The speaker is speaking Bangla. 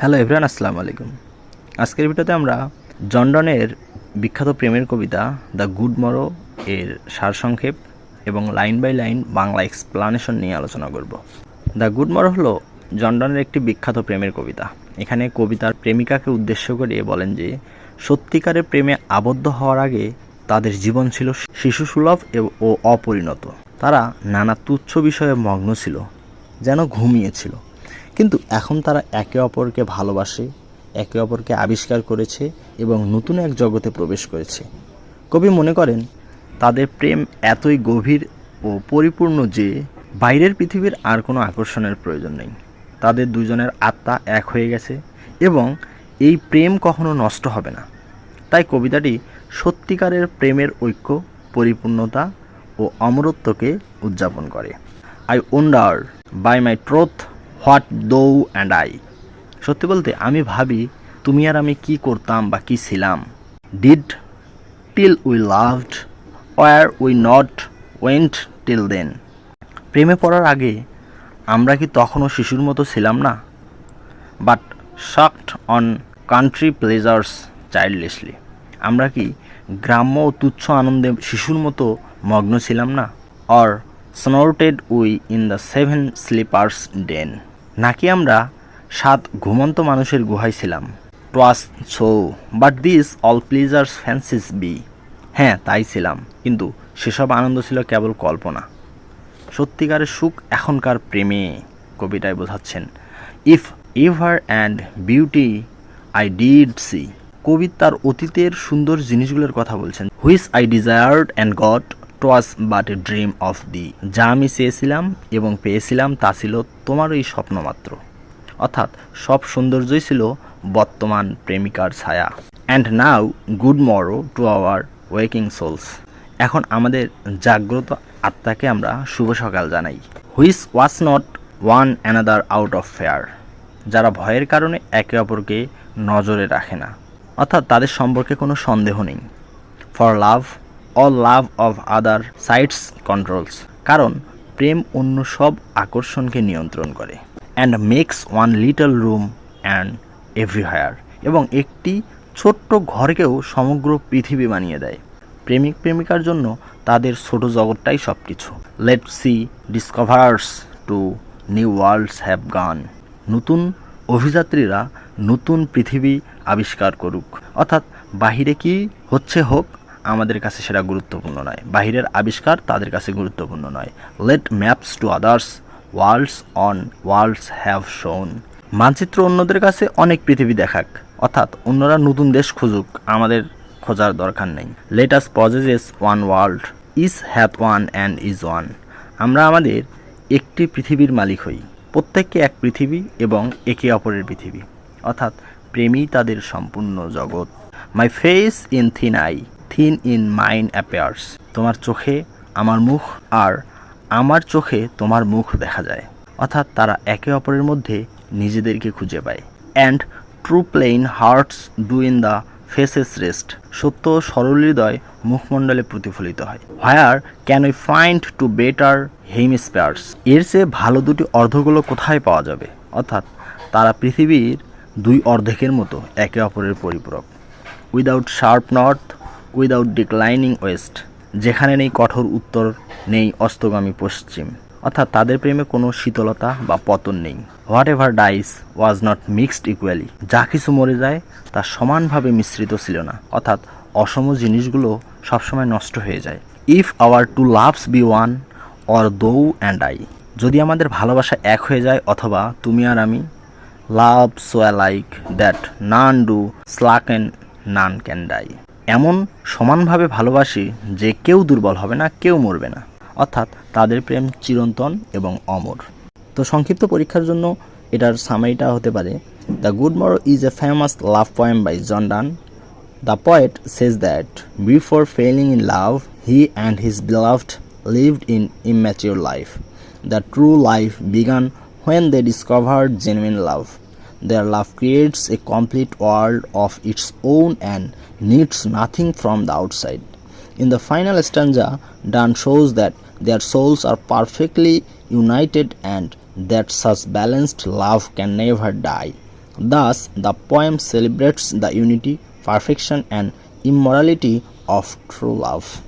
হ্যালো এভরিওয়ান, আসসালামু আলাইকুম। আজকের ভিডিওতে আমরা জন ডনের বিখ্যাত প্রেমের কবিতা দ্য গুড মরো এর সারসংক্ষেপ এবং line by line Bangla explanation নিয়ে আলোচনা করব। দ্য গুড মরো হলো জন ডনের একটি বিখ্যাত প্রেমের কবিতা। এখানে কবিতার প্রেমিকাকে উদ্দেশ্য করে বলেন যে সত্যিকারের প্রেমে আবদ্ধ হওয়ার আগে তাদের জীবন ছিল শিশুসুলভ ও অপরিণত। তারা নানা তুচ্ছ বিষয়ে মগ্ন ছিল, যেন ঘুমিয়েছিল, কিন্তু এখন তারা একে অপরকে ভালোবাসে, একে অপরকে আবিষ্কার করেছে এবং নতুন এক জগতে প্রবেশ করেছে। কবি মনে করেন তাদের প্রেম এতই গভীর ও পরিপূর্ণ যে বাইরের পৃথিবীর আর কোনো আকর্ষণের প্রয়োজন নেই। তাদের দুজনের আত্মা এক হয়ে গেছে এবং এই প্রেম কখনো নষ্ট হবে না। তাই কবিতাটি সত্যিকারের প্রেমের ঐক্য, পরিপূর্ণতা ও অমরত্বকে উদযাপন করে। I wonder by my truth what thou and I. সত্যি বলতে আমি ভাবি তুমি আর আমি কি করতাম বা কি ছিলাম। Did till we loved were we not weaned till then. প্রেমে পড়ার আগে আমরা কি তখনও শিশুর মতো ছিলাম না? But sucked on country pleasures childishly. আমরা কি গ্রাম্য ও তুচ্ছ আনন্দে শিশুর মতো মগ্ন ছিলাম না? Or স্নোর্টেড we in the seven sleepers ডেন। নাকি আমরা 7 ঘুমন্ত মানুষের গুহায় ছিলাম? টুয়াস so but this all pleasures fancies B. হ্যাঁ, তাই ছিলাম, কিন্তু সেসব আনন্দ ছিল কেবল কল্পনা। সত্যিকারের সুখ এখনকার প্রেমে, কবিতায় বোঝাচ্ছেন। If ever and beauty I did C. কবি তার অতীতের সুন্দর জিনিসগুলোর কথা বলছেন। Which I desired and got টুয়াস but a dream of the. যা আমি চেয়েছিলাম এবং পেয়েছিলাম তা ছিল তোমারই স্বপ্ন মাত্র। অর্থাৎ সব সৌন্দর্যই ছিল বর্তমান প্রেমিকার ছায়া। And now good morrow to our waking souls. এখন আমাদের জাগ্রত আত্মাকে আমরা শুভ সকাল জানাই। Which was not one another out of fear. যারা ভয়ের কারণে একে অপরকে নজরে রাখে না, অর্থাৎ তাদের সম্পর্কে কোনো সন্দেহ নেই। For love all love of other sights controls. কারণ প্রেম অন্য সব আকর্ষণকে নিয়ন্ত্রণ করে। And makes one little room and everywhere. এবং একটি ছোট্ট ঘরকেও সমগ্র পৃথিবী বানিয়ে দেয়। প্রেমিক প্রেমিকার জন্য তাদের ছোট জগৎটাই সব কিছু। Let sea discoverers to new worlds have gone. নতুন অভিযাত্রীরা নতুন পৃথিবী আবিষ্কার করুক। অর্থাৎ বাহিরে কি হচ্ছে হোক, আমাদের কাছে সেটা গুরুত্বপূর্ণ নয়। বাহিরের আবিষ্কার তাদের কাছে গুরুত্বপূর্ণ নয়। Let maps to others worlds on worlds have shown. মানচিত্র অন্যদের কাছে অনেক পৃথিবী দেখাক, অর্থাৎ অন্যরা নতুন দেশ খুঁজুক, আমাদের খোঁজার দরকার নেই। Let us possess one world each hath one and is one. আমরা আমাদের একটি পৃথিবীর মালিক হই, প্রত্যেককে এক পৃথিবী এবং একে অপরের পৃথিবী, অর্থাৎ প্রেমই তাদের সম্পূর্ণ জগৎ। My face in thin I thin in mine appears. তোমার চোখে আমার মুখ আর আমার চোখে তোমার মুখ দেখা যায়। অর্থাৎ তারা একে অপরের মধ্যে নিজেদেরকে খুঁজে পায়। And true plain hearts do in the faces rest. সত্য সরল হৃদয় মুখমণ্ডলে প্রতিফলিত হয়। Where can we find two better hemispheres. এর চেয়ে ভালো দুটি অর্ধগুলো কোথায় পাওয়া যাবে? অর্থাৎ তারা পৃথিবীর 2 অর্ধেকের মতো একে অপরের পরিপূরক। Without sharp north without declining West. যেখানে নেই কঠোর উত্তর, নেই অস্তগামী পশ্চিম। অর্থাৎ তাদের প্রেমে কোনো শীতলতা বা পতন নেই। Whatever dies was not mixed equally. যা কিছু মরে যায় তা সমানভাবে মিশ্রিত ছিল না। অর্থাৎ অসম জিনিসগুলো সবসময় নষ্ট হয়ে যায়। If our two loves be one or thou and I. যদি আমাদের ভালোবাসা এক হয়ে যায়, অথবা তুমি আর আমি। Love so alike that none do slacken none can die. এমন সমানভাবে ভালোবাসি যে কেউ দুর্বল হবে না, কেউ মরবে না। অর্থাৎ তাদের প্রেম চিরন্তন এবং অমর। তো সংক্ষিপ্ত পরীক্ষার জন্য এটার সামারিটা হতে পারে, the good morrow is a famous love poem by John Donne. The poet says that before falling in love he and his beloved lived in immature life. The true life began when they discovered genuine love. Their love creates a complete world of its own and needs nothing from the outside. In the final stanza, Donne shows that their souls are perfectly united and that such balanced love can never die. Thus, the poem celebrates the unity, perfection, and immortality of true love.